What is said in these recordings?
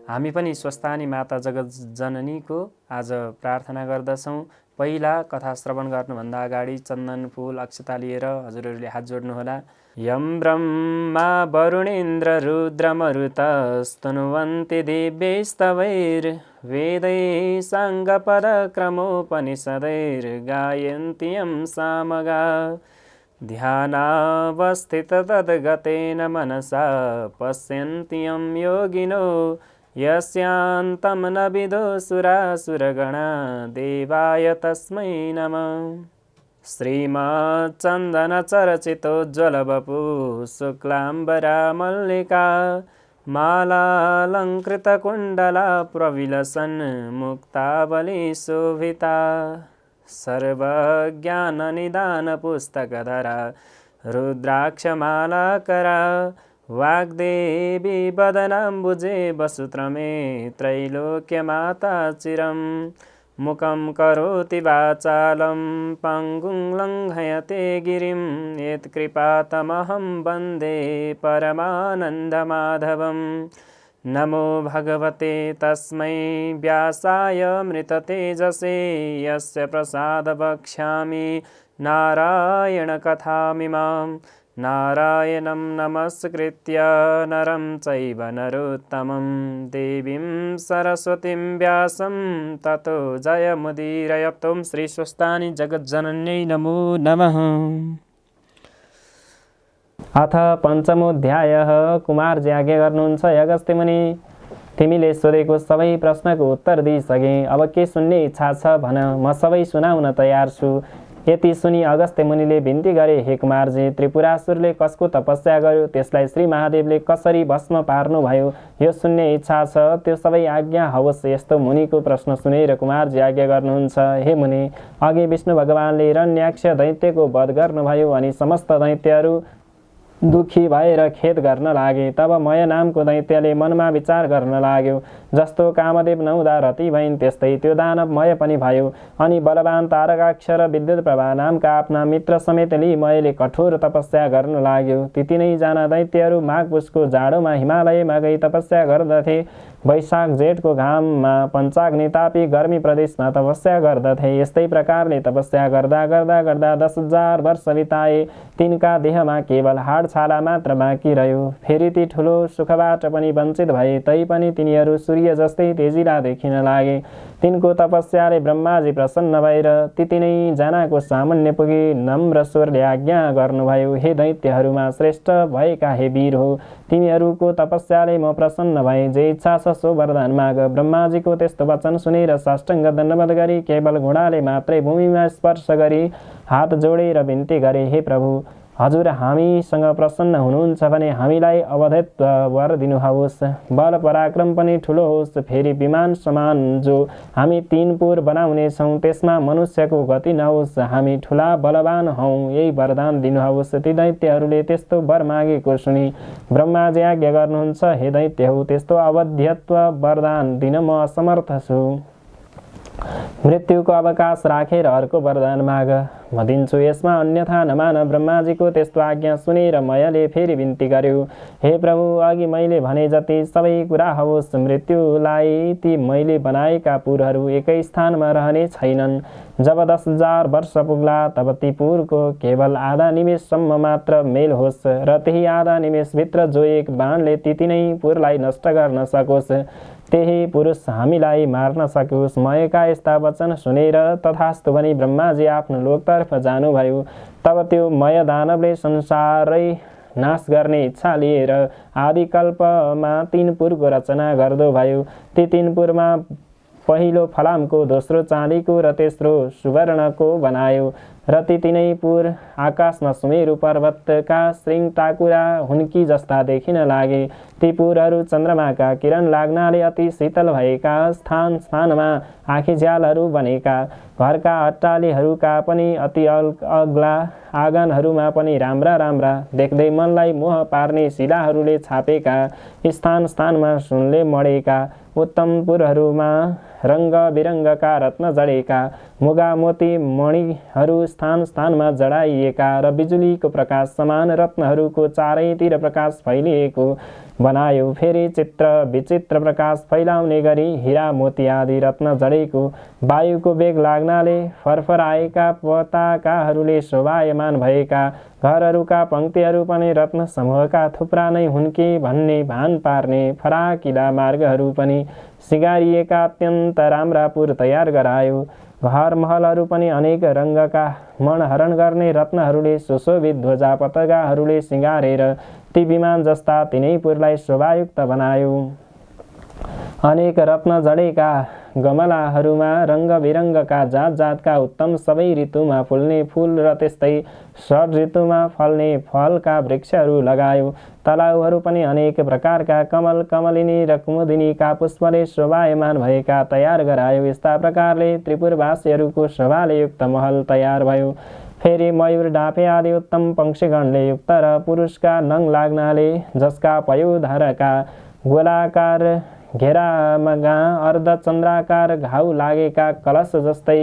हामी पनि स्वस्थानी माता जगत जननीको आज प्रार्थना गर्दछौँ। पहिला कथा श्रवण गर्नुभन्दा अगाडि चन्दन फूल अक्षता लिएर हजुरहरूले हात जोड्नुहोला। यं ब्रह्मा वरुणेन्द्र रुद्रमरुतस्तनुवन्ति दिव्यैस्तवैर्वेदैः साङ्गपदक्रमोपनिषदैर्गायन्ति यं सामगा ध्यानावस्थिततद्गतेन मनसा पश्यन्ति यं योगिनो यस्यान्तं न विदो सुरासुरगणा देवाय तस्मै नमः। श्रीमच्चन्दनचर्चितोज्ज्वलवपु शुक्लाम्बरा मल्लिका मालालङ्कृतकुण्डला प्रविलसन् मुक्तावली शोभिता सर्वज्ञाननिदानपुस्तकधरा रुद्राक्षमालाकरा वाग्देवी वदनाम्बुजे वसुत्रमे त्रैलोक्यमाता चिरं मुखं करोति वाचालं पङ्गुं लङ्घयते गिरिं यत्कृपातमहं वन्दे परमानन्दमाधवं। नमो भगवते तस्मै व्यासाय मृततेजसे यस्य प्रसादवक्ष्यामि नारायणकथामिमां। नारायणं नमस्कृत्य नरं चैव नरोत्तमं देवीं सरस्वतीं व्यासं ततो जयमुदीरयतु। श्री स्वस्थानी जगज्जनन्यै नमो नमः। अथ पञ्चमोऽध्यायः। कुमारजी आज्ञा गर्नुहुन्छ, अगस्त्य मुनि, तिमीले सोधेको सबै प्रश्नको उत्तर दिइसके, अब के सुन्ने इच्छा छ भन, म सबै सुनाउन तयार छु। यति सुनि अगस्त्य मुनिले बिन्ती गरे, हे कुमारजी, त्रिपुरासुरले कसको तपस्या गर्यो, त्यसलाई श्री महादेवले कसरी भस्म पार्नुभयो, यो सुन्ने इच्छा छ, त्यो सबै आज्ञा होस्। यस्तो मुनिको प्रश्न सुनेर कुमारजी आज्ञा गर्नुहुन्छ, हे मुनि, अघि विष्णु भगवानले हिरण्याक्ष दैत्यको वध गर्नुभयो अनि समस्त दैत्यहरू दुखी भएर खेद गर्न लागे। तब मय नामको दैत्यले मनमा विचार गर्न लाग्यो, जस्तो कामदेव नहुँदा रति भइन् त्यस्तै त्यो दानव मय पनि भयो। अनि बलवान तारकाक्ष र विद्युत प्रभा नामका आफ्ना मित्र समेत लिई मयले कठोर तपस्या गर्न लाग्यो। ती तीनैजना दैत्यहरू माघ पुसको जाडोमा हिमालयमा गई तपस्या गर्दथे। वैशाख जेठको घाममा पञ्चाग्नि तापी गर्मी प्रदेशमा तपस्या गर्दथे। यस्तै प्रकारले तपस्या गर्दा गर्दा गर्दा 10,000 वर्ष बिताए। तिनका देहमा केवल हाड छाला मात्र बाँकी रह्यो। फेरि ती ठुलो सुखबाट पनि वञ्चित भए, तैपनि तिनीहरू सूर्य जस्तै तेजिला देखिन लागे। तिनको तपस्याले ब्रह्माजी प्रसन्न भएर ती तीनैजनाको सामुन्ने पुगी नम्र स्वरले आज्ञा गर्नुभयो, हे दैत्यहरूमा श्रेष्ठ भएका हे वीर हो, तिमीहरूको तपस्याले म प्रसन्न भए। जे इच्छा छ सो वरदान माग। ब्रह्माजीको त्यस्तो वचन सुनेर साष्टाङ्ग दण्डवत गरी केवल घुँडाले मात्रै भूमिमा स्पर्श गरी हात जोडेर बिन्ती गरे, हे प्रभु, हजुर हामीसँग प्रसन्न हुनुहुन्छ भने हामीलाई अवधित्व वर दिनुहोस्। बल पराक्रम पनि ठुलो होस्। फेरि विमान समान जो हामी 3 पुर बनाउनेछौँ त्यसमा मनुष्यको गति नहोस्। हामी ठुला बलवान हौँ, यही वरदान दिनुहोस्। ती दैत्यहरूले त्यस्तो वर मागेको सुनि ब्रह्माजी आज्ञा गर्नुहुन्छ, हे दैत्य हो, त्यस्तो अवध्यत्व वरदान दिन म असमर्थ छु। मृत्युको अवकाश राखेर अर्को वरदान माग, म दिन्छु, यसमा अन्यथा नमान। ब्रह्माजीको त्यस्तो आज्ञा सुनेर मयले फेरि बिन्ती गर्यो, हे प्रभु, अघि मैले भने जति सबै कुरा होस्। मृत्युलाई ती मैले बनाएका पुरहरू एकै स्थानमा रहने छैनन्। जब 10,000 वर्ष पुग्ला तब ती पुरको केवल आधा निमेषसम्म मात्र मेल होस् र त्यही आधा निमेषभित्र जो एक बाणले ती तीनै पुरलाई नष्ट गर्न सकोस्, त्यही पुरुष हामीलाई मार्न सकोस्। मयका यस्ता वचन सुनेर तथास्तु भनी ब्रह्माजी आफ्नो लोकतर्फ जानुभयो। तब त्यो मय दानवले संसारै नाश गर्ने इच्छा लिएर आदिकल्पमा 3 पुरको रचना गर्दो भयो। ती 3 पुरमा पहिलो फलामको, दोस्रो चाँदीको र तेस्रो सुवर्णको बनायो र ती तीनै पुर आकाशमा सुमेरु पर्वतका श्रृङ्ग टाकुरा हुन्की जस्ता देखिन लागे। ती पुरहरू चन्द्रमाका किरण लाग्नाले अति शीतल भएका, स्थान स्थानमा आँखीझ्यालहरू बनेका, घरका अट्टालीहरूका पनि अति अग्ला, आँगनहरूमा पनि राम्रा राम्रा, देख्दै मनलाई मोह पार्ने शिलाहरूले छापेका, स्थान स्थानमा सुनले मडेका, उत्तम पुरहरूमा रङ्ग बिरङ्गका रत्न जडेका, मुगा मोती मणिहरू स्थान स्थानमा जडाइएका र बिजुलीको प्रकाश समान रत्नहरूको चारैतिर प्रकाश फैलिएको बनायो। फेरि चित्र विचित्र प्रकाश फैलाउने गरी हीरा मोती आदि रत्न जडेको वायुको वेग लाग्नाले फरफराएका पताकाहरूले शोभायमान भएका घरहरूका पङ्क्तिहरू पनि रत्न समूहका थुप्रा नै हुन् कि भन्ने भान पार्ने फराकिला मार्गहरू पनि सिगारिएका अत्यन्त राम्रा पुर तयार गरायो। घर महलहरू पनि अनेक रङ्गका मनहरण गर्ने रत्नहरूले सुशोभित ध्वजा पताकाहरूले सिँगारेर ती विमान जस्ता तिनै पुरलाई शोभायुक्त बनायो। अनेक रत्न जडेका गमलाहरूमा रङ्ग बिरङ्गका जात जातका उत्तम सबै ऋतुमा फुल्ने फुल र त्यस्तै षड ऋतुमा फल्ने फलका वृक्षहरू लगायो। तलाउहरू पनि अनेक प्रकारका कमल कमलिनी र कुमुदिनीका पुष्पले शोभायमान भएका तयार गरायो। यस्ता प्रकारले त्रिपुरवासीहरूको शोभाले युक्त महल तयार भयो। फेरि मयूर डाँफे आदि उत्तम पंक्षीगणले युक्त र पुरुषका नङ लाग्नाले जसका पयोधरका गोलाकार घेरामा अर्धचन्द्राकार घाउ लागेका कलश जस्तै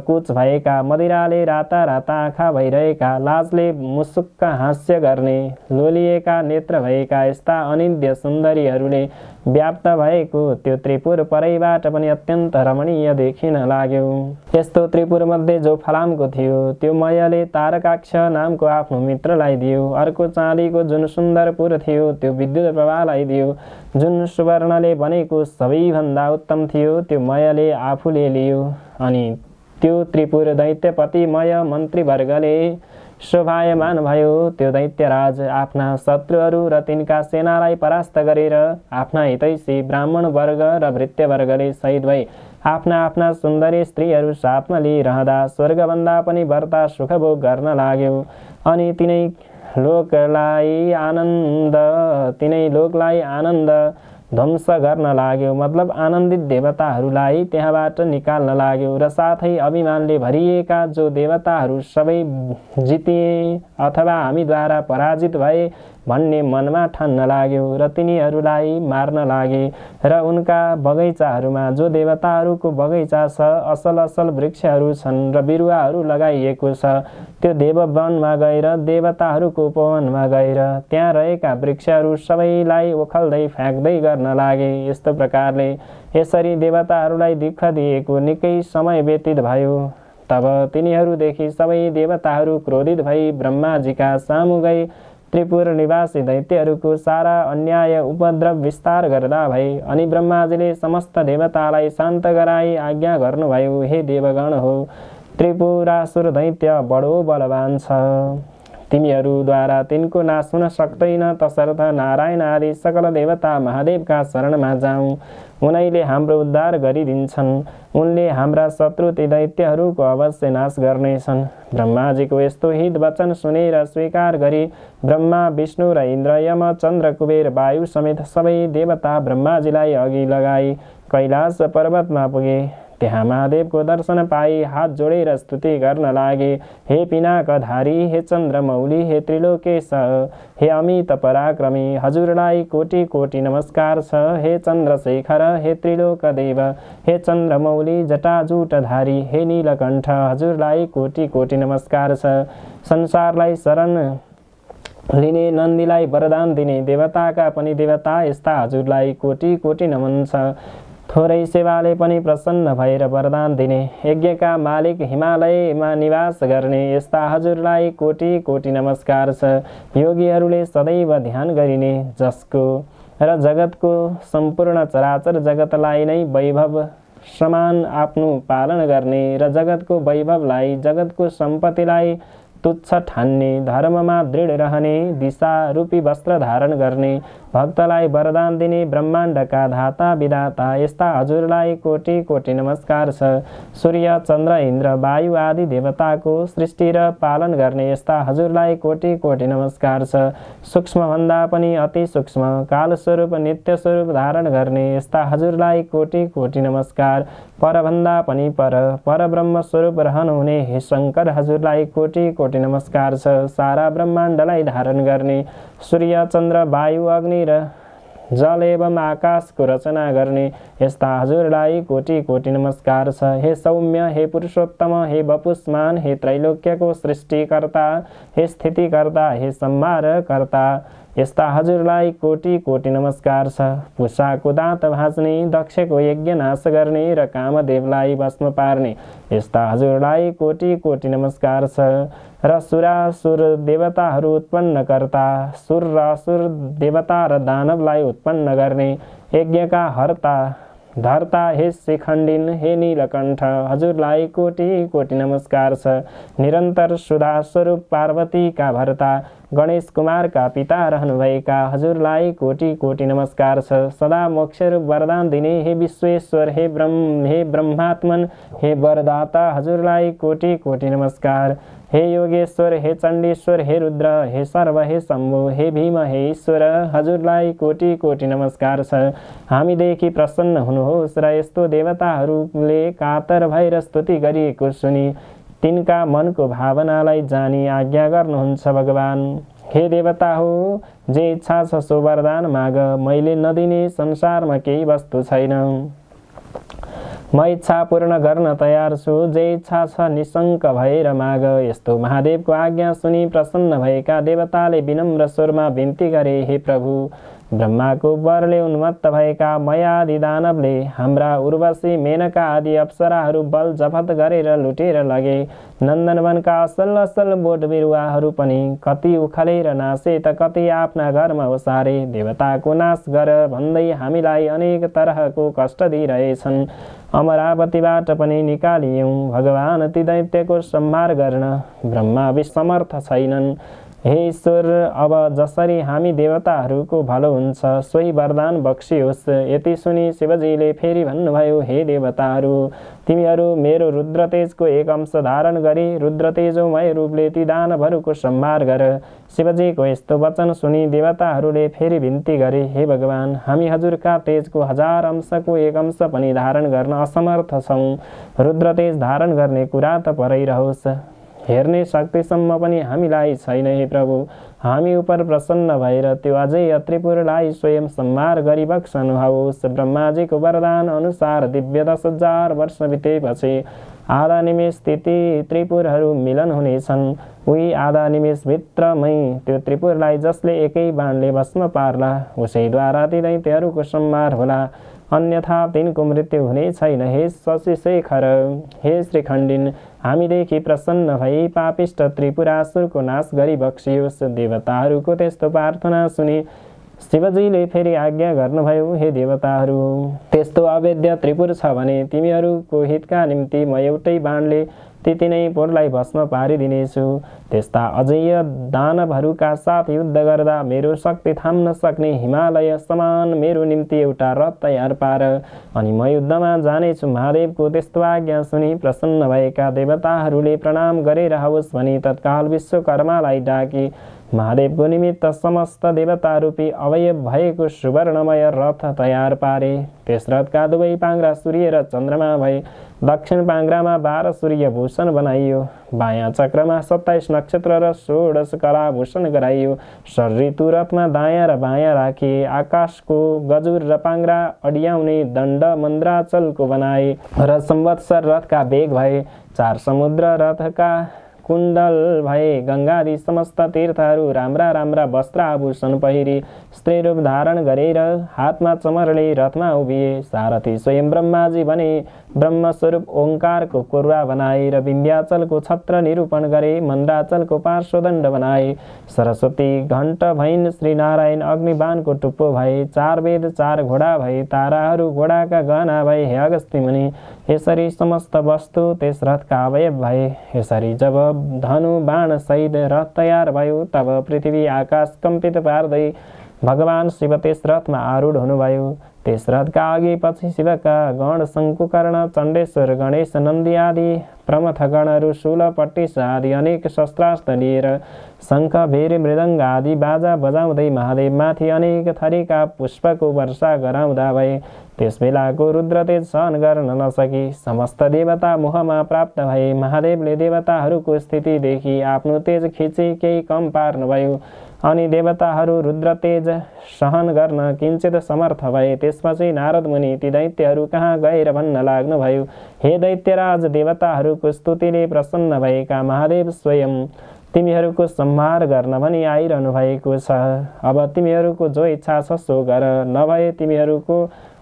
कुच भएका मदिराले राता राता आँखा भइरहेका लाजले मुसुक्क हास्य गर्ने लोलिएका नेत्र भएका यस्ता अनिन्द्य सुन्दरीहरूले व्याप्त भएको त्यो त्रिपुर परैबाट पनि अत्यन्त रमणीय देखिन लाग्यो। यस्तो त्रिपुर मध्ये जो फलामको थियो त्यो मयले तारकाक्ष नामको आफ्नो मित्रलाई दियो। अर्को चाँदीको जुन सुन्दर पुर थियो त्यो विद्युत प्रभालाई दियो। जुन सुवर्णले बनेको सबैभन्दा उत्तम थियो त्यो मयले आफूले लियो। अनि त्यो त्रिपुर दैत्यपति मय मन्त्रीवर्गले शोभायमान भयो। त्यो दैत्यराज आफ्ना शत्रुहरू र तिनका सेनालाई परास्त गरेर आफ्ना हितैषी ब्राह्मण वर्ग र भृत्यवर्गले शहीद भई आफ्ना आफ्ना सुन्दरी स्त्रीहरू साथमा लिइरहँदा स्वर्गभन्दा पनि बढ्ता सुखभोग गर्न लाग्यो। अनि तिनै लोकलाई आनन्द ध्वंस गर्न लाग्यो। मतलब आनन्दित देवताहरूलाई त्यहाँबाट निकाल्न लाग्यो र साथै अभिमानले भरिएका जो देवताहरू सबै जितिए अथवा हामीद्वारा पराजित भए भन्ने मनमा ठान्न लाग्यो र तिनीहरूलाई मार्न लागे। र उनका बगैँचाहरूमा जो देवताहरूको बगैँचा छ असल असल वृक्षहरू छन् र बिरुवाहरू लगाइएको छ त्यो देववनमा गएर देवताहरूको उपवनमा गएर त्यहाँ रहेका वृक्षहरू सबैलाई ओखल्दै फ्याँक्दै गर्न लागे। यस्तो प्रकारले यसरी देवताहरूलाई दुःख दिएको निकै समय व्यतीत भयो। तब तिनीहरूदेखि सबै देवताहरू क्रोधित भई ब्रह्माजीका सामु गई त्रिपुर निवासी दैत्यहरूको सारा अन्याय उपद्रव विस्तार गर्दा भए। अनि ब्रह्माजीले समस्त देवतालाई शान्त गराई आज्ञा गर्नुभयो, हे देवगण हो, त्रिपुरासुर दैत्य बडो बलवान छ। तिमीहरूद्वारा तिनको नाश हुन सक्दैन। तसर्थ नारायण आदि सकल देवता महादेवका शरणमा जाउँ, उनैले हाम्रो उद्धार गरिदिन्छन्। उनले हाम्रा शत्रु ती दैत्यहरूको अवश्य नाश गर्नेछन्। ब्रह्माजीको यस्तो हित वचन सुनेर स्वीकार गरी ब्रह्मा विष्णु र इन्द्र यम चन्द्र कुबेर वायु समेत सबै देवता ब्रह्माजीलाई अघि लगाई कैलाश पर्वतमा पुगे। त्यहाँ महादेवको दर्शन पाई हात जोडेर स्तुति गर्न लागे। हे पिनाकधारी, हे चन्द्रमौली, हे त्रिलोकेश, हे अमित पराक्रमी, हजुरलाई कोटि कोटि नमस्कार छ। हे चन्द्रशेखर, हे त्रिलोकदेव, हे चन्द्रमौली जटाजुटधारी, हे नीलकण्ठ, हजुरलाई कोटि कोटि नमस्कार छ। संसारलाई शरण लिने, नन्दीलाई वरदान दिने देवताका पनि देवता यस्ता हजुरलाई कोटि कोटि नमन छ। थोरै सेवाले पनि प्रसन्न भएर वरदान दिने, यज्ञका मालिक, हिमालयमा निवास गर्ने यस्ता हजुरलाई कोटि कोटि नमस्कार छ। योगीहरूले सदैव ध्यान गरिने, जसको र जगतको सम्पूर्ण चराचर जगतलाई नै वैभव समान आफ्नो पालन गर्ने र जगतको वैभवलाई जगतको सम्पत्तिलाई तुच्छ ठान्ने, धर्ममा दृढ रहने, दिशा रूपी वस्त्र धारण गर्ने, भक्तलाई वरदान दिने, ब्रह्माण्डका धाता विधाता यस्ता हजुरलाई कोटि कोटि नमस्कार छ। सूर्य चन्द्र इन्द्र वायु आदि देवताको सृष्टि र पालन गर्ने यस्ता हजुरलाई कोटि कोटि नमस्कार छ। सूक्ष्मभन्दा पनि अति सूक्ष्म कालस्वरूप नित्य स्वरूप धारण गर्ने यस्ता हजुरलाई कोटि कोटि नमस्कार। परभन्दा पनि पर ब्रह्म स्वरूप रहनुहुने हे शङ्कर, हजुरलाई कोटि कोटि नमस्कार छ। सारा ब्रह्माण्डलाई धारण गर्ने सूर्य चन्द्र वायु अग्नि र जल एवं आकाशको रचना गर्ने यस्ता हजुरलाई कोटि कोटि नमस्कार छ। हे सौम्य, हे पुरुषोत्तम, हे वपुष्मान, हे त्रैलोक्यको सृष्टिकर्ता, हे स्थितिकर्ता, हे संहारकर्ता, यस्ता हजुरलाई कोटि कोटि नमस्कार छ। पुषाको दाँत भाँच्ने, दक्षको यज्ञ नाश गर्ने र कामदेवलाई भस्म पार्ने यस्ता हजुरलाई कोटि कोटि नमस्कार छ। र सुरासुर देवताहरू उत्पन्न कर्ता, सुर र असुर देवता र दानवलाई उत्पन्न गर्ने यज्ञका हर्ता धर्ता हे शिखण्डिन, हे नीलकण्ठ, हजुरलाई कोटि कोटि नमस्कार छ। निरन्तर सुधा स्वरूप पार्वतीका भर्ता, गणेश कुमारका पिता रहनुभएका हजुरलाई कोटि कोटि नमस्कार छ। सदा मोक्षरूप वरदान दिने हे विश्वेश्वर, हे ब्रह्मात्मन, हे वरदाता, हजुरलाई कोटि कोटि नमस्कार। हे योगेश्वर, हे चण्डीश्वर, हे रुद्र, हे सर्व, हे शम्भु, हे भीम, हे ईश्वर, हजुरलाई कोटि कोटि नमस्कार छ। हामीदेखि प्रसन्न हुनुहोस् र यस्तो देवताहरूले कातर भएर स्तुति गरिएको सुनि तिनका मनको भावनालाई जानी आज्ञा गर्नुहुन्छ भगवान। हे देवता हो, जे इच्छा छ सो वरदान माग, मैले नदिने संसारमा केही वस्तु छैन। म इच्छा पूर्ण गर्न तयार छु, जे इच्छा छ निशङ्क भएर माग। यस्तो महादेवको आज्ञा सुनि प्रसन्न भएका देवताले विनम्र स्वरमा बिन्ती गरे, हे प्रभु, ब्रह्माको वरले उन्मत्त भएका मयादि दानवले हाम्रा उर्वशी मेनका आदि अप्सराहरू बल जफत गरेर लुटेर लगे। नन्दनवनका असल असल बोट बिरुवाहरू पनि कति उखलेर नासे त कति आफ्ना घरमा ओसारे। देवताको नाश गर भन्दै हामीलाई अनेक तरहको कष्ट दिइरहेछन्। अमरावतीबाट पनि निकालियौँ भगवान, ती दैत्यको संहार गर्न ब्रह्मा विसमर्थ छैनन्। हे ईश्वर, अब जसरी हामी देवताहरूको भलो हुन्छ सोही वरदान बक्सियोस्। यति सुनि शिवजीले फेरि भन्नुभयो, हे देवताहरू, तिमीहरू मेरो रुद्रतेजको एक अंश धारण गरी रुद्रतेजोमय रूपले ती दानवहरूको संहार गर। शिवजीको यस्तो वचन सुनि देवताहरूले फेरि बिन्ती गरे, हे भगवान, हामी हजुरका तेजको 1000 अंशको एक अंश पनि धारण गर्न असमर्थ छौँ। रुद्रतेज धारण गर्ने कुरा त परैरहोस्, हेर्ने शक्तिसम्म पनि हामीलाई छैन। हे प्रभु, हामी उप प्रसन्न भएर त्यो अझै त्रिपुरलाई स्वयं संहार गरिबक्सनुहोस्। ब्रह्माजीको वरदान अनुसार दिव्य 10,000 वर्ष बितेपछि आधा निमेष ती त्रिपुरहरू मिलन हुनेछन्। उही आधा निमेषभित्रमै त्यो त्रिपुरलाई जसले एकै बाणले भस्म पार्ला उसैद्वारा ती दैत्यहरूको संहार होला, अन्यथा तिनको मृत्यु हुने छैन। हे शशिशेखर, हे श्रीखण्डिन, हामीदेखि प्रसन्न भई पापिष्ट त्रिपुरासुरको नाश गरी बक्सियोस्। देवताहरूको त्यस्तो प्रार्थना सुनि शिवजीले फेरि आज्ञा गर्नुभयो, हे देवताहरू, त्यस्तो अवेद्य त्रिपुर छ भने तिमीहरूको हितका निम्ति म एउटै बाणले ती तिनै पुरलाई भस्म पारिदिनेछु। त्यस्ता अजेय दानवहरूका साथ युद्ध गर्दा मेरो शक्ति थाम्न सक्ने हिमालय समान मेरो निम्ति एउटा रथ तयार पार, अनि म युद्धमा जानेछु। महादेवको त्यस्तो आज्ञा सुनि प्रसन्न भएका देवताहरूले प्रणाम गरेर होस् भनी तत्काल विश्वकर्मालाई डाकी महादेवको निमित्त समस्त देवतारूपी अवयव भएको सुवर्णमय रथ तयार पारे। त्यस रथका दुवै पाङ्ग्रा सूर्य र चन्द्रमा भए। दक्षिण पाङ्ग्रामा 12 सूर्यभूषण बनाइयो, बायाँ चक्रमा 27 नक्षत्र र 16 कलाभूषण गराइयो। ऋतु रथमा दायाँ र बायाँ राखिए। आकाशको गजुर र पाङ्ग्रा अड्याउने दण्ड मन्द्राचलको बनाए र संवत्सर रथका बेग भए। 4 समुद्र रथका कुण्डल भए। गङ्गादि समस्त तीर्थहरू राम्रा राम्रा वस्त्र आभूषण पहिरी स्त्री रूप धारण गरेर हातमा चमरले रथमा उभिए। सारथी स्वयं ब्रह्माजी बने। ब्रह्मस्वरूप ओङ्कारको कुर्वा बनाए र विन्ध्याचलको छत्र निरूपण गरे। मन्द्राचलको पार्श्वदण्ड बनाए। सरस्वती घण्ट भइन्। श्रीनारायण अग्निबाणको टुप्पो भए। 4 वेद 4 घोडा भए। ताराहरू घोडाका गहना भए। हे अगस्त्य मुनि, यसरी समस्त वस्तु त्यस रथका अवयव भए। यसरी जब धनु बाण सहित रथ तयार भयो तब पृथ्वी आकाश कम्पित पार्दै भगवान शिव त्यस रथमा आरूढ हुनुभयो। त्यस रथका अघि पछि शिवका गण शङ्कुकर्ण, चण्डेश्वर, गणेश, नन्दी आदि प्रमथ गणहरू शूल, पट्टिस आदि अनेक शस्त्रास्त्र लिएर शङ्ख, भेरी, मृदङ्ग आदि बाजा बजाउँदै महादेवमाथि अनेक थरीका पुष्पको वर्षा गराउँदा भए। त्यस बेलाको रुद्रतेज सहन गर्न नसकी समस्त देवता मोहमा प्राप्त भए। महादेवले देवताहरूको स्थिति देखि आफ्नो तेज खिची केही कम पार्नुभयो। अनि देवताहरू रुद्र तेज सहन गर्न किञ्चित समर्थ भए। त्यसपछि नारद मुनि ती दैत्यहरू कहाँ गएर भन्न लाग्नुभयो, हे दैत्यराज, देवताहरूको स्तुतिले प्रसन्न भएका महादेव स्वयं तिमीहरूको संहार गर्न भनी आइरहनु भएको छ। अब तिमीहरूको जो इच्छा छ सो गर, नभए तिमीहरूको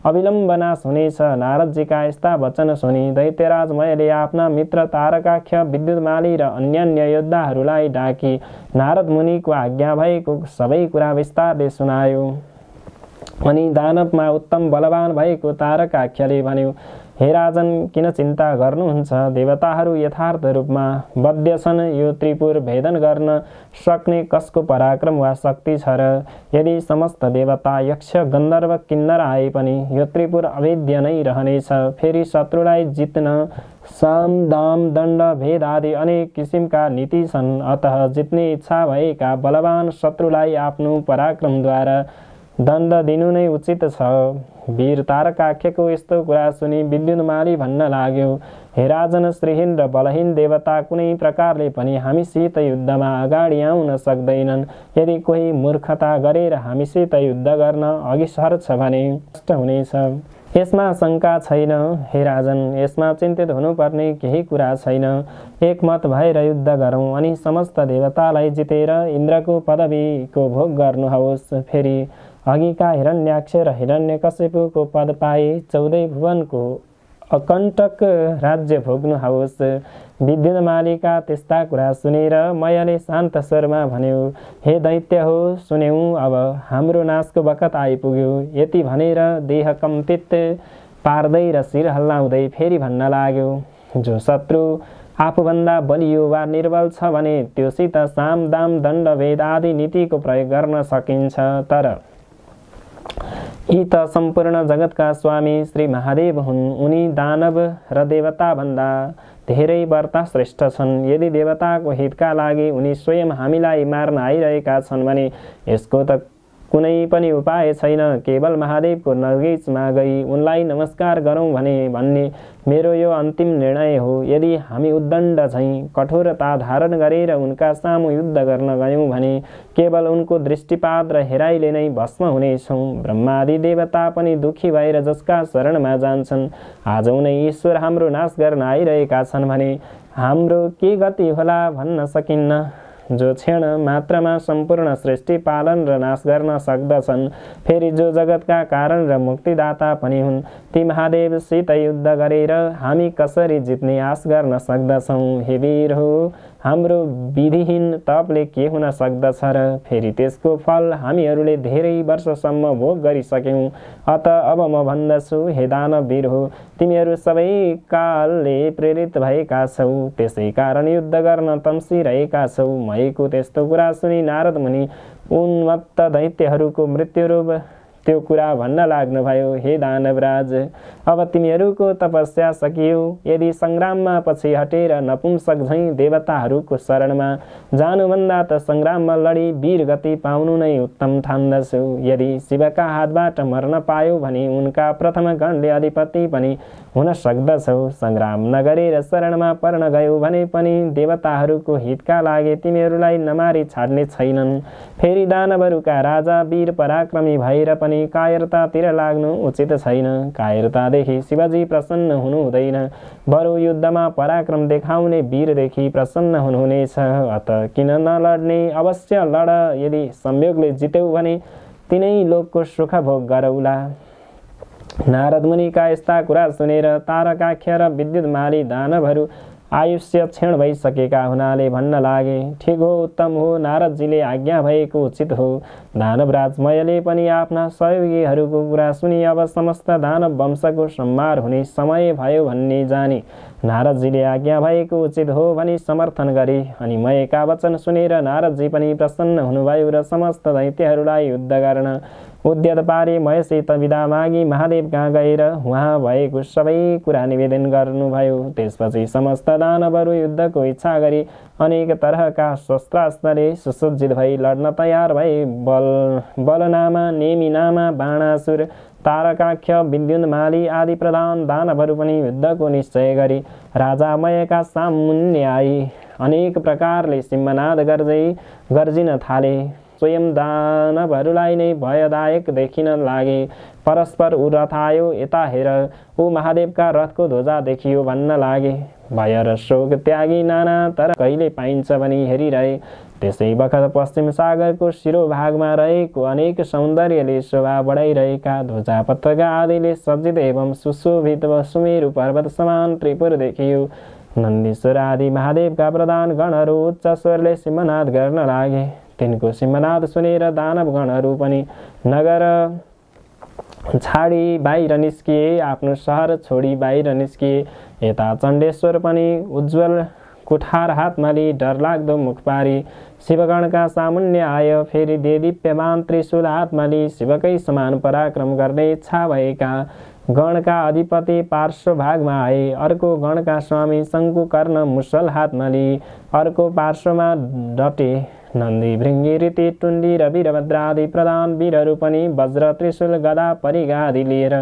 अविलम्ब नाश हुनेछ। नारदजीका यस्ता वचन सुनि दैत्यराज मयले आफ्ना मित्र तारकाख्य, विद्युतमाली र अन्यान्य योद्धाहरूलाई डाकी नारद मुनिको आज्ञा भएको सबै कुरा विस्तारले सुनायो। अनि दानवमा उत्तम बलवान भएको तारकाख्यले भन्यो, हे राजन, किन चिन्ता गर्नुहुन्छ? देवताहरू यथार्थ रूपमा बद्ध छन्। यो त्रिपुर भेदन गर्न सक्ने कसको पराक्रम वा शक्ति छ र? यदि समस्त देवता, यक्ष, गन्धर्व, किन्नर आए पनि यो त्रिपुर अभेद्य नै रहनेछ। फेरि शत्रुलाई जित्न साम, दाम, दण्ड, भेद आदि अनेक किसिमका नीति छन्। अतः जित्ने इच्छा भएका बलवान शत्रुलाई आफ्नो पराक्रमद्वारा दण्ड दिनु नै उचित छ। वीर तारकाख्यको यस्तो कुरा सुनि विद्युन्माली भन्न लाग्यो, हे राजन, श्रीहीन र बलहीन देवता कुनै प्रकारले पनि हामीसित युद्धमा अगाडि आउन सक्दैनन्। यदि कोही मूर्खता गरेर हामीसित युद्ध गर्न अघि सर्छ भने नष्ट हुनेछ। यसमा शङ्का छैन हे राजन, यसमा चिन्तित हुनुपर्ने केही कुरा छैन। एकमत भएर युद्ध गरौँ अनि समस्त देवतालाई जितेर इन्द्रको पदवीको भोग गर्नुहोस्। फेरि अघिका हिरण्याक्ष र हिरण्यकशिपुको पद पाए 14 भुवनको अकण्टक राज्य भोग्नुहोस्। विद्युन्मालीका त्यस्ता कुरा सुनेर मयले शान्त स्वरमा भन्यो, हे दैत्य हो, सुन्यौँ, अब हाम्रो नाशको बखत आइपुग्यो। यति भनेर देह कम्पित पार्दै र शिर हल्लाउँदै फेरि भन्न लाग्यो, जो शत्रु आफूभन्दा बलियो वा निर्बल छ भने त्योसित साम, दाम, दण्ड, भेद आदि नीतिको प्रयोग गर्न सकिन्छ। तर यी त सम्पूर्ण जगतका स्वामी श्री महादेव हुन्। उनी दानव र देवता भन्दा धेरै व्रत श्रेष्ठ छन्। यदि देवताको हितका लागि उनी स्वयं हामीलाई मार्न आइरहेका छन् भने यसको त कुनै पनि उपाय छैन। केवल महादेवको नजिकमा गई उनलाई नमस्कार गरौँ भन्ने मेरो यो अन्तिम निर्णय हो। यदि हामी उद्दण्ड झैँ कठोरता धारण गरेर उनका सामु युद्ध गर्न गयौँ भने केवल उनको दृष्टिपात र हेराइले नै भस्म हुनेछौँ। ब्रह्मादि देवता पनि दुखी भएर जसका शरणमा जान्छन्, आज उनै ईश्वर हाम्रो नाश गर्न आइरहेका छन् भने हाम्रो के गति होला भन्न सकिन्न। जो क्षण मात्रमा सम्पूर्ण सृष्टि पालन र नाश गर्न सक्दछन्, फेरि जो जगतका कारण र मुक्तिदाता पनि हुन्, ती महादेवसित युद्ध गरेर हामी कसरी जित्ने आश गर्न सक्दछौँ? हे वीर हो, हाम्रो विधिहीन तपले के हुन सक्दछ र? फेरि त्यसको फल हामीहरूले धेरै वर्षसम्म भोग गरिसक्यौँ। अत अब म भन्दछु, हे दानव वीर हो, तिमीहरू सबै कालले प्रेरित भएका छौ, त्यसै कारण युद्ध गर्न तम्सिरहेका छौ। मयको त्यस्तो कुरा सुनि नारद मुनि उन्मत्त दैत्यहरूको मृत्युरूप त्यो कुरा भन्न लाग्नुभयो, हे दानवराज, अब तिमीहरूको तपस्या सकियो। यदि सङ्ग्राममा पछि हटेर नपुंसक झैँ देवताहरूको शरणमा जानुभन्दा त सङ्ग्राममा लडी वीर गति पाउनु नै उत्तम ठान्दछु। यदि शिवका हातबाट मर्न पायो भने उनका प्रथम गणले अधिपति पनि हुन सक्दछौ। सङ्ग्राम नगरेर शरणमा पर्न गयो भने पनि देवताहरूको हितका लागि तिमीहरूलाई नमारी छाड्ने छैनन्। फेरि दानवहरूका राजा वीर पराक्रमी भएर पनि कायरतातिर लाग्नु उचित छैन। कायरतादेखि शिवजी प्रसन्न हुनु हुँदैन, बरु युद्धमा पराक्रम देखाउने वीरदेखि प्रसन्न हुनुहुनेछ। अत किन नलड्ने? अवश्य लड। यदि संयोगले जित्यौ भने तिनै लोकको सुख भोग गरौला। नारद मुनिका यस्ता कुरा सुनेर तारकाख्य र विद्युन्माली दानवहरू आयुष्य क्षीण भइसकेका हुनाले भन्न लागे, ठिक हो, उत्तम हो, नारदजीले आज्ञा भएको उचित हो। दानवराज मयले पनि आफ्ना सहयोगीहरूको कुरा सुनि अब समस्त दानव वंशको संहार हुने समय भयो भन्ने जानी नारदजीले आज्ञा भएको उचित हो भनी समर्थन गरे। अनि मयका वचन सुनेर नारदजी पनि प्रसन्न हुनुभयो र समस्त दैत्यहरूलाई युद्ध गर्न उद्यत पारी मयसित विदा मागी महादेव कहाँ गएर उहाँ भएको सबै कुरा निवेदन गर्नुभयो। त्यसपछि समस्त दानवहरू युद्धको इच्छा गरी अनेक तरहका शस्त्रास्त्रले सुसज्जित भई लड्न तयार भए। बलनामा, नेमिनामा, बाणासुर, तारकाख्य, विद्युन्माली आदि प्रधान दानवहरू पनि युद्धको निश्चय गरी राजा मयका सामुन्ने आए। अनेक प्रकारले सिंहनाद गर्दै गर्जिन थाले। स्वयं दानवहरूलाई नै भयदायक देखिन लागे। परस्पर ऊ रथ आयो यता हेर, ऊ महादेवका रथको ध्वजा देखियो भन्न लागे। भय र शोक त्यागी नाना तर कहिले पाइन्छ भनी हेरिरहे। त्यसै बखत पश्चिम सागरको शिरोभागमा रहेको अनेक सौन्दर्यले शोभा बढाइरहेका ध्वजा पताका आदिले सज्जित एवं सुशोभित सुमेरु पर्वत समान त्रिपुर देखियो। नन्दीश्वर आदि महादेवका प्रधान गणहरू उच्च स्वरले सिंहनाद गर्न लागे। तिनको सिंहनाद सुनेर दानव गणहरू पनि नगर छाडी बाहिर निस्किए, आफ्नो सहर छोडी बाहिर निस्किए। यता चण्डेश्वर पनि उज्जवल कुठार हातमा लिई डरलाग्दो मुख पारी शिवगणका सामुन्य आयो। फेरि देदीप्यमान त्रिशूल हातमा लिई शिवकै समान पराक्रम गर्ने इच्छा भएका गणका अधिपति पार्श्व भागमा आए। अर्को गणका स्वामी शङ्कुकर्ण मुसल हातमा लिई अर्को पार्श्वमा डटे। नन्दी भृङ्गी रीति टुण्डी र वीरभद्र आदि प्रधान वीरहरू पनि वज्र त्रिशूल गदा परिगा आदि लिएर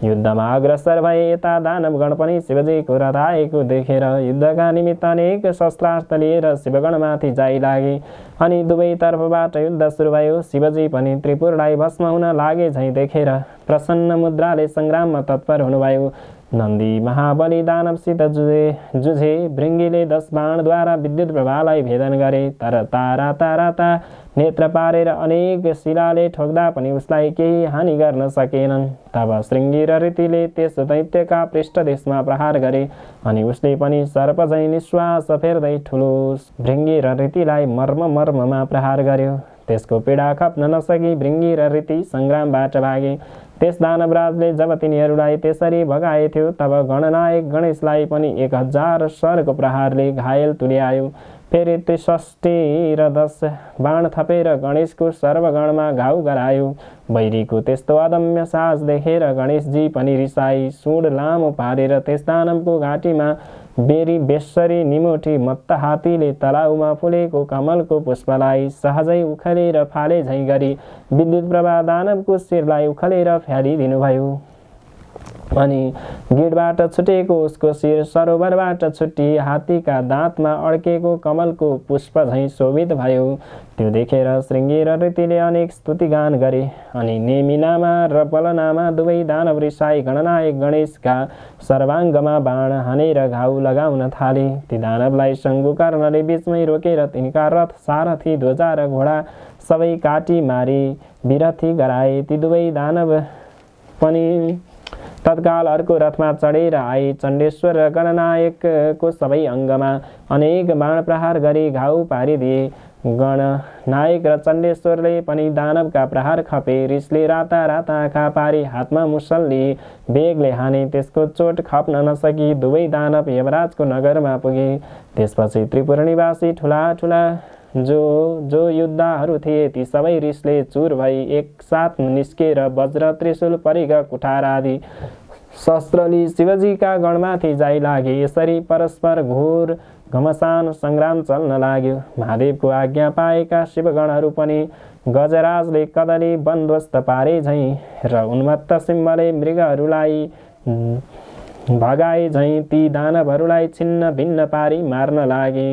युद्धमा अग्रसर भए। यता दानवगण पनि शिवजीको रथ आएको देखेर युद्धका निमित्त अनेक शस्त्रास्त्र लिएर शिवगणमाथि जाइ लागे। अनि दुवैतर्फबाट युद्ध सुरु भयो। शिवजी पनि त्रिपुरलाई भस्म हुन लागे झैँ देखेर प्रसन्न मुद्राले सङ्ग्राममा तत्पर हुनुभयो। नन्दी महाबली दानवसित जुझे। भृङ्गीले 10 बाणद्वारा विद्युत प्रभालाई भेदन गरे, तर तारा नेत्र पारेर अनेक शिलाले ठोक्दा पनि उसलाई केही हानि गर्न सकेनन्। तब श्रृङ्गी र रीतिले त्यस दैत्यका पृष्ठदेशमा प्रहार गरे अनि उसले पनि सर्प झैँ निश्वास फेर्दै ठुलो भृङ्गी र रीतिलाई मर्ममा प्रहार गर्यो। त्यसको पीडा खप्न नसकी भृङ्गी र रीति सङ्ग्रामबाट भागे। त्यस दानवराजले जब तिनीहरूलाई त्यसरी भगाएथ्यो तब गणनायक गणेशलाई पनि 1000 सर्को प्रहारले घायल तुल्यायो। फेरि 63 र 10 बाण थपेर गणेशको सर्वगणमा घाउ गरायो। बैरीको त्यस्तो अदम्य साहस देखेर गणेशजी पनि रिसाई सुँड लामो पारेर त्यस दानवको घाँटीमा बेरी बेसरी निमोठी मत्त हात्तीले तलाउमा फुलेको कमलको पुष्पलाई सहजै उखलेर फाले झैँ गरी विद्युत प्रभा दानवको शिरलाई उखलेर फ्यालिदिनुभयो। अनि गिडबाट छुटेको उसको शिर सरोवरबाट छुट्टी हात्तीका दाँतमा अड्केको कमलको पुष्प झैँ शोभित भयो। त्यो देखेर श्रृङ्गी र रीतिले अनेक स्तुतिगान गरे। अनि नेमिनामा र बलनामा दुवै दानव रिसाई गणनायक गणेशका सर्वाङ्गमा बाण हानेर घाउ लगाउन थाले। ती दानवलाई शङ्कुकर्णले बीचमै रोकेर तिनका रथ सारथी ध्वजा र घोडा सबै काटी मारी विरथी गराए। ती दुवै दानव पनि तत्काल अर्को रथमा चढेर आए। चण्डेश्वर र गणनायकको सबै अङ्गमा अनेक बाण प्रहार गरी घाउ पारिदिए। गणनायक र चण्डेश्वरले पनि दानवका प्रहार खपे। रिसले राता आँखा पारी हातमा मुसल लिए बेगले हाने। त्यसको चोट खप्न नसकी दुवै दानव यमराजको नगरमा पुगे। त्यसपछि त्रिपुर निवासी ठुला जो योद्धाहरू थिए ती सबै रिसले चुर भई एकसाथ निस्केर वज्र त्रिशूल परिघ कुठार आदि शस्त्र लिई शिवजीका गणमाथि जाइ लागे। यसरी परस्पर घोर घमसान सङ्ग्राम चल्न लाग्यो। महादेवको आज्ञा पाएका शिवगणहरू पनि गजराजले कदली बन्दोबस्त पारे झैँ र उन्मत्त सिंहले मृगहरूलाई भगाए झैँ ती दानवहरूलाई छिन्न भिन्न पारी मार्न लागे।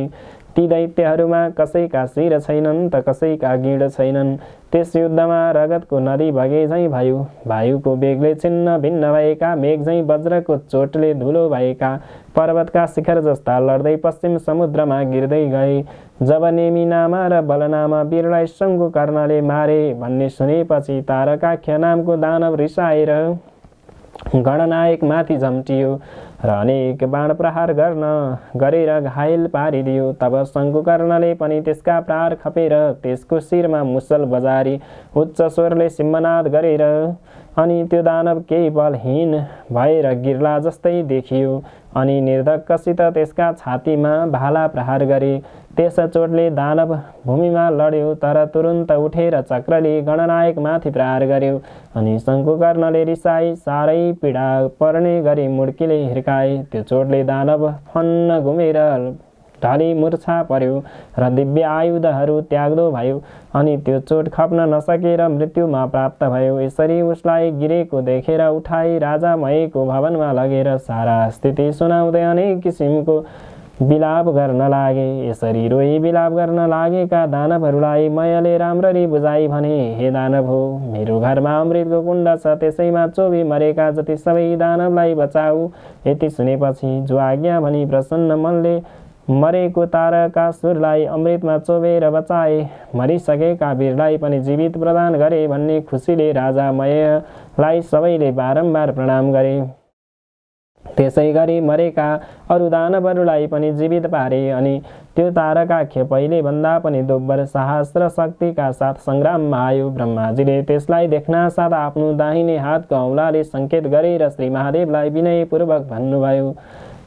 ती दैत्यहरूमा कसैका शिर छैनन् त कसैका गिड छैनन्। त्यस युद्धमा रगतको नदी बगे झैँ भयो। वायुको बेगले छिन्न भिन्न भएका मेघ झैँ वज्रको चोटले धुलो भएका पर्वतका शिखर जस्ता लड्दै पश्चिम समुद्रमा गिर्दै गए। जब नेमिनामा र बलनामा वीरलाई शङ्कुकर्णले मारे भन्ने सुनेपछि तारकाख्य नामको दानव रिसाएर गणनायक माथि झम्टियो र अनेक बाण प्रहार गरेर घायल पारिदियो। तब शङ्कुकर्णले पनि त्यसका प्रहार खपेर त्यसको शिरमा मुसल बजारी उच्च स्वरले सिंहनाद गरेर अनि त्यो दानव केही बलहीन भएर गिर्ला जस्तै देखियो। अनि निर्धक्कसित त्यसका छातीमा भाला प्रहार गरे। त्यस चोटले दानव भूमिमा लड्यो तर तुरुन्त उठेर चक्रले गणनायक माथि प्रहार गर्यो। अनि शङ्कुकर्णले रिसाई साह्रै पीडा पर्ने गरी मुड्कीले हिर्काए। त्यो चोटले दानव फन्न घुमेर ढली मूर्छा पर्यो र दिव्य आयुधहरू त्याग्दो भयो। अनि त्यो चोट खप्न नसकेर मृत्युमा प्राप्त भयो। यसरी उसलाई गिरेको देखेर उठाई राजामयको भवनमा लगेर सारा स्थिति सुनाउँदै अनेक किसिमको बिलाप गर्न लागे। यसरी रोई बिलाप गर्न लागेका दानवहरूलाई मयले राम्ररी बुझाई भने, हे दानव हो, मेरो घरमा अमृतको कुण्ड छ, त्यसैमा चोबी मरेका जति सबै दानवलाई बचाऊ। यति सुनेपछि जो आज्ञा भनी प्रसन्न मनले मरेको तारकासुरलाई अमृतमा चोबेर बचाए, मरिसकेका वीरलाई पनि जीवित प्रदान गरे भन्ने खुसीले राजा मयलाई सबैले बारम्बार प्रणाम गरे। त्यसै गरी मरेका अरू दानवहरूलाई पनि जीवित पारे अनि त्यो तारकाख्य पहिले भन्दा पनि दोब्बर साहस र शक्तिका साथ सङ्ग्राममा आयो। ब्रह्माजीले त्यसलाई देख्नासाथ आफ्नो दाहिने हातको औँलाले सङ्केत गरेर श्री महादेवलाई विनयपूर्वक भन्नुभयो,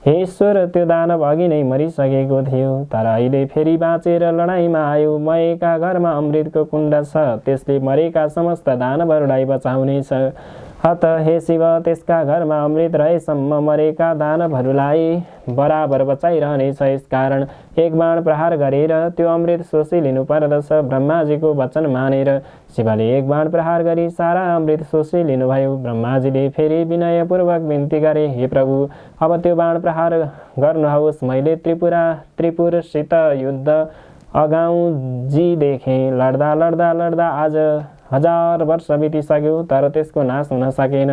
हे ईश्वर, त्यो दानव अघि नै मरिसकेको थियो, तर अहिले फेरि बाँचेर लडाइँमा आयो। मयका घरमा अमृतको कुण्ड छ, त्यसले मरेका समस्त दानवहरूलाई बचाउनेछ। अत हे शिव, त्यसका घरमा अमृत रहेसम्म मरेका दानवहरूलाई बराबर बचाइरहनेछ। यसकारण एक बाण प्रहार गरेर त्यो अमृत सोसी लिनु पर्दछ। ब्रह्माजीको वचन मानेर शिवले एक बाण प्रहार गरी सारा अमृत सोसी लिनुभयो। ब्रह्माजीले फेरि विनयपूर्वक बिन्ती गरे, हे प्रभु, अब त्यो बाण प्रहार गर्नुहोस्। मैले त्रिपुरसित युद्ध अगाउँजी देखेँ। लड्दा लड्दा लड्दा आज 1000 वर्ष बितिसक्यो, तर त्यसको नाश हुन सकेन।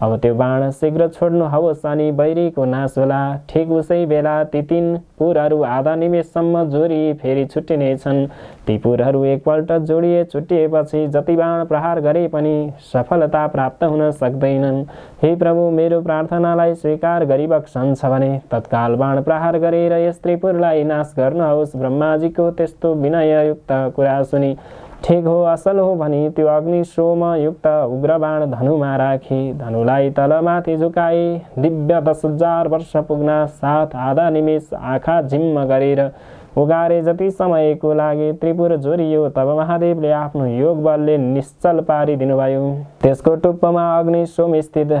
अब त्यो बाण शीघ्र छोड्नुहोस् अनि बैरीको नाश होला। ठिक उसै बेला ती 3 पुरहरू आधा निमेषसम्म जोडी फेरि छुट्टिनेछन्। ती पुरहरू एकपल्ट जोडिए छुट्टिएपछि जति बाण प्रहार गरे पनि सफलता प्राप्त हुन सक्दैनन्। हे प्रभु, मेरो प्रार्थनालाई स्वीकार गरिबक्सन्छ भने तत्काल बाण प्रहार गरेर यस त्रिपुरलाई नाश गर्नुहोस्। ब्रह्माजीको त्यस्तो विनययुक्त कुरा सुनि ठिक हो, असल हो भनी त्यो अग्निशोमयुक्त उग्र बाण धनुमा राखी धनुलाई तलमाथि झुकाए। दिव्य 10,000 वर्ष पुग्न साथ आधा निमेष आँखा झिम्म गरेर उगारे जति समयको लागि त्रिपुर जोरियो। तब महादेवले आफ्नो योग बलले निश्चल पारिदिनुभयो। त्यसको टुप्पोमा अग्निशोम स्थित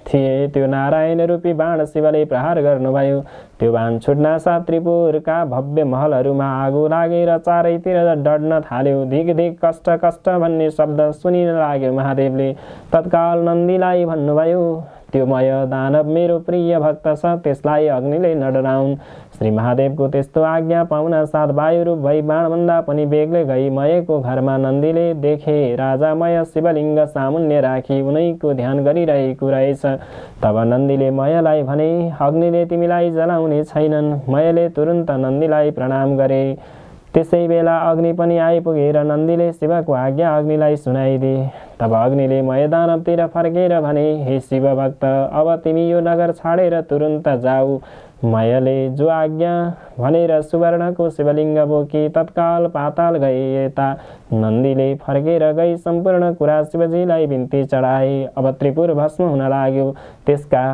थिए। त्यो नारायण रूपी बाण शिवले प्रहार गर्नुभयो। त्यो बाण छुट्नासाथ त्रिपुरका भव्य महलहरूमा आगो लागेर चारैतिर डढ्न थाल्यो। धिक धिक कष्ट कष्ट भन्ने शब्द सुनिन लाग्यो। महादेवले तत्काल नन्दीलाई भन्नुभयो, त्यो मय दानव मेरो प्रिय भक्त छ, त्यसलाई अग्निले नडराउन्। श्री महादेवको त्यस्तो आज्ञा पाउन साथ वायुरूप भई बाणभन्दा पनि बेग्लै गई मयको घरमा नन्दीले देखे। राजा मय शिवलिङ्ग सामुन्य राखी उनैको ध्यान गरिरहेको रहेछ। तब नन्दीले मयलाई भने, अग्निले तिमीलाई जलाउने छैनन्। मयले तुरुन्त नन्दीलाई प्रणाम गरे। त्यसै बेला अग्नि पनि आइपुगेर नन्दीले शिवको आज्ञा अग्निलाई सुनाइदिए। तब अग्निले मय दानवतिर फर्केर भने, हे शिव भक्त, अब तिमी यो नगर छाडेर तुरुन्त जाऊ। मयले जो आज्ञा भनेर सुवर्णको शिवलिङ्ग बोकी तत्काल पाताल गए। यता नन्दीले फर्केर गई सम्पूर्ण कुरा शिवजीलाई बिन्ती चढाए। अब त्रिपुर भस्म हुन लाग्यो। त्यसका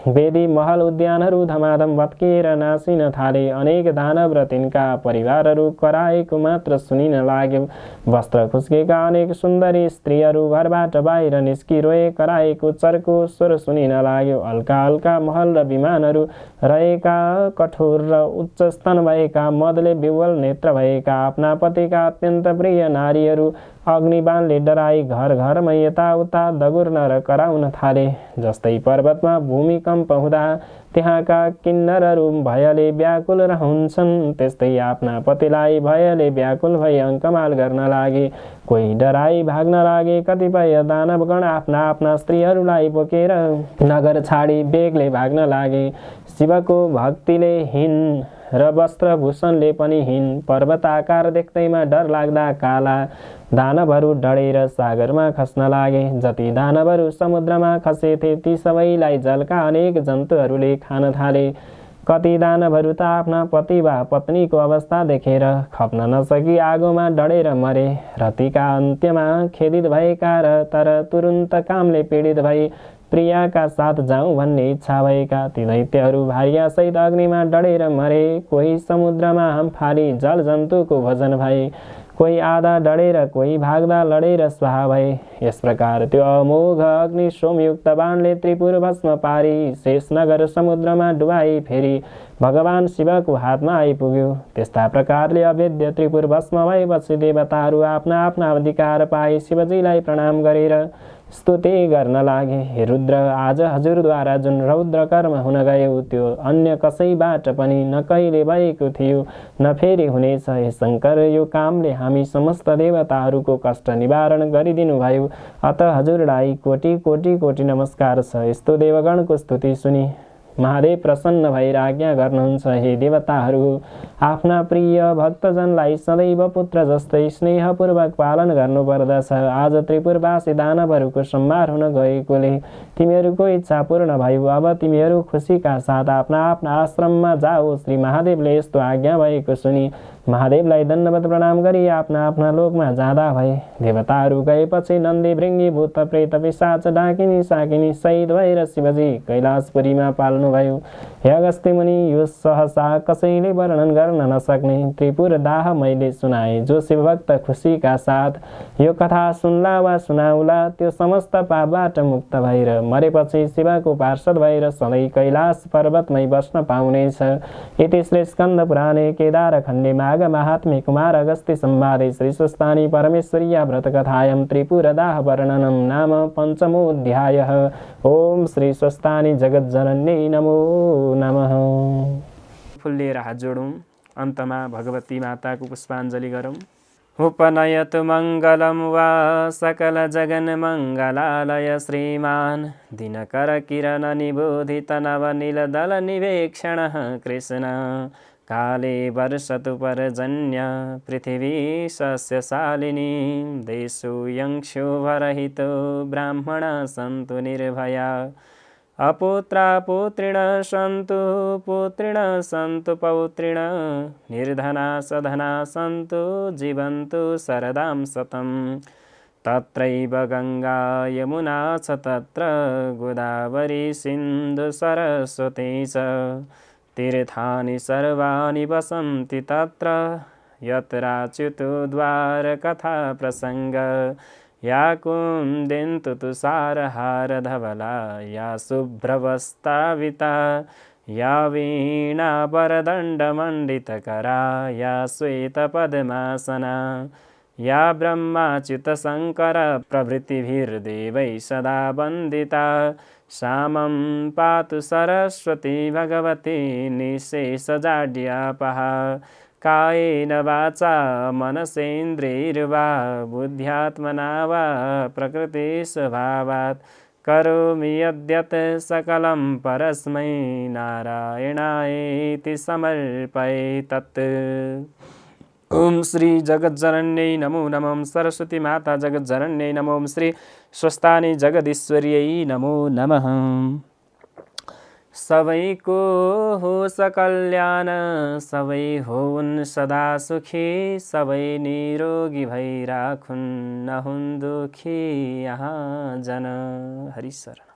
वेदी महल उद्यानहरू धमाधम भत्किएर नासिन थाले। अनेक दानव र तिनका परिवारहरू कराएको मात्र सुनिन लाग्यो। वस्त्र खुस्केका अनेक सुन्दरी स्त्रीहरू घरबाट बाहिर निस्की रोए कराएको चर्को स्वर सुनिन लाग्यो। हल्का हल्का महल र विमानहरू रहेका, कठोर र उच्च स्तन भएका, मदले विवल नेत्र भएका आफ्ना पतिका अत्यन्त प्रिय नारीहरू अग्निबाणले डराई घर घरमै यताउता दगुर्न र कराउन थाले। जस्तै पर्वतमा भूमिकम्प हुँदा त्यहाँका किन्नरहरू भयले व्याकुल रहन्छन्, त्यस्तै आफ्ना पतिलाई भयले व्याकुल भई अङ्कमाल गर्न लागे। कोही डराई भाग्न लागे। कतिपय दानवगण आफ्ना आफ्ना स्त्रीहरूलाई बोकेर नगर छाडी बेगले भाग्न लागे। शिवको भक्तिले हीन र वस्त्रभूषणले पनि हीन पर्वत आकार देख्दैमा डर लाग्दा काला दानवहरू डढेर सागरमा खस्न लागे। जति दानवहरू समुद्रमा खसेथे ती सबैलाई जलका अनेक जन्तुहरूले खान थाले। कति दानवहरू त आफ्ना पति वा पत्नीको अवस्था देखेर खप्न नसकी आगोमा डढेर मरे। रतिका अन्त्यमा खेदित भएका र तर तुरुन्त कामले पीडित भई प्रियाका साथ जाउँ भन्ने इच्छा भएका ती दैत्यहरू भार्यासहित अग्निमा डढेर मरे। कोही समुद्रमा फाली जल जन्तुको भोजन भए। कोही आधा डढेर कोही भाग्दा लडेर स्वाहा भए। यस प्रकार त्यो अमोघ अग्निशोमयुक्त बाणले त्रिपुर भस्म पारी शेष नगर समुद्रमा डुबाई फेरि भगवान शिवको हातमा आइपुग्यो। त्यस्ता प्रकारले अभेद्य त्रिपुर भस्म भएपछि देवताहरू आफ्ना आफ्ना अधिकार पाए शिवजीलाई प्रणाम गरेर स्तुति गर्न लागे। हे रुद्र, आज हजुरद्वारा जुन रौद्र कर्म हुन गयो त्यो अन्य कसैबाट पनि न कहिले भएको थियो न फेरि हुनेछ। हे शङ्कर, यो कामले हामी समस्त देवताहरूको कष्ट निवारण गरिदिनुभयो, अत हजुरलाई कोटि कोटि कोटि नमस्कार छ। यस्तो देवगणको स्तुति सुनि महादेव प्रसन्न भएर आज्ञा गर्नुहुन्छ, हे देवताहरू, आफ्ना प्रिय भक्तजनलाई सदैव पुत्र जस्तै स्नेहपूर्वक पालन गर्नुपर्दछ। आज त्रिपुरवासी दानवहरूको संहार हुन गएकोले तिमीहरूको इच्छा पूर्ण भयो। अब तिमीहरू खुसीका साथ आफ्ना आफ्ना आश्रममा जाओ। श्री महादेवले यस्तो आज्ञा भएको सुनि महादेवलाई दण्डवत प्रणाम गरी आफ्ना आफ्ना लोकमा जाँदा भए। देवताहरू गएपछि नन्दी, भृङ्गी, भूत, प्रेत, पिशाच, डाकिनी, साकिनी सहित भएर शिवजी कैलाशपुरीमा पाल्नुभयो। हे अगस्त्य मुनि, यो सहसा कसैले वर्णन गर्न नसक्ने त्रिपुर दाह मैले सुनाएँ। जो शिवभक्त खुसीका साथ यो कथा सुन्ला वा सुनाउला त्यो समस्त पापबाट मुक्त भएर मरेपछि शिवको पार्षद भएर सधैँ कैलाश पर्वतमै बस्न पाउनेछ। इति श्री स्कन्द पुराणे केदार खण्डे माघ माहात्म्ये कुमार अगस्त्य संवादे श्री स्वस्तानी परमेश्वर्या व्रतकथायां त्रिपुरदाह वर्णनं नाम पञ्चमोऽध्यायः। ओम श्री स्वस्तानी जगज्जनन्यै नमो नमः। फुल्लिएर हात जोडौँ, अन्तमा भगवती माताको पुष्पाञ्जली गरौँ। उपनयतु मङ्गलं वा सकल जगन मङ्गलालय श्रीमान् दिनकर किरण निबोधित नवनीलदल निवेक्षणः कृष्ण काले वर्षतु पर्जन्य पृथिवी सस्यशालिनी देशो यक्षो भरहितो ब्राह्मणा सन्तु निर्भया अपुत्रा पुत्रिण सन्तु पुत्रिण सन्तु पौत्रिण निर्धना सधना सन्तु जीवन्तु शरदां शतं तत्रैव गङ्गा यमुना च तत्र गोदावरी सिन्धु सरस्वती च तीर्थानि सर्वाणि वसन्ति तत्र यत्राच्युतो द्वारकथा प्रसङ्ग या कुन्देन्तु तुषारहारधवला या शुभ्रवस्त्राविता या वीणा वरदण्डमण्डितकरा या श्वेतपद्मासना या ब्रह्माच्युतशङ्कर प्रभृतिभिर्देवैः सदा वन्दिता सामं पातु सरस्वती भगवती निःशेषजाड्यापहा कायेन वाचा मनसेन्द्रियैर्वा बुद्ध्यात्मना वा प्रकृतिस्वभावात् करोमि यद्यत् सकलं परस्मै नारायणायेति समर्पये तत्। ओम श्री जगज्जनन्यै नमो नमः। सरस्वती माता जगज्जनन्यै नमो। श्री स्वस्तानी जगदीश्वर्यै नमो नमः। सबैको होस् कल्याण, सबै होउन् सदा सुखी, सबै निरोगी भई राखुन् नहुन् दुखी यहाँ जन। हरि शरण।